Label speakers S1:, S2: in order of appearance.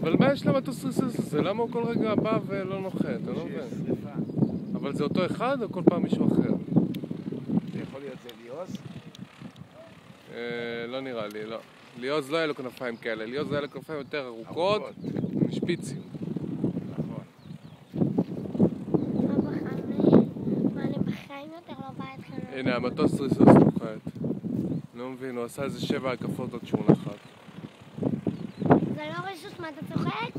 S1: אבל מה יש למטוס ריסוס הזה? למה הוא כל רגע בא ולא נוחת? אני לא מבין. אבל זה אותו אחד או כל פעם מישהו אחר?
S2: זה יכול להיות זה ליאוז?
S1: לא נראה לי, לא. ליאוז לא היה לו כנפיים כאלה, ליאוז היה לו כנפיים יותר ארוכות, עם שפיצים.
S2: נכון.
S3: אני בחיים יותר לא באה אתכם.
S1: הנה, המטוס ריסוס נוחת. לא מבין, הוא עשה איזה 7 הקפות עוד שהוא נחת.
S3: זה לא ריסוס, מה אתה צוחק?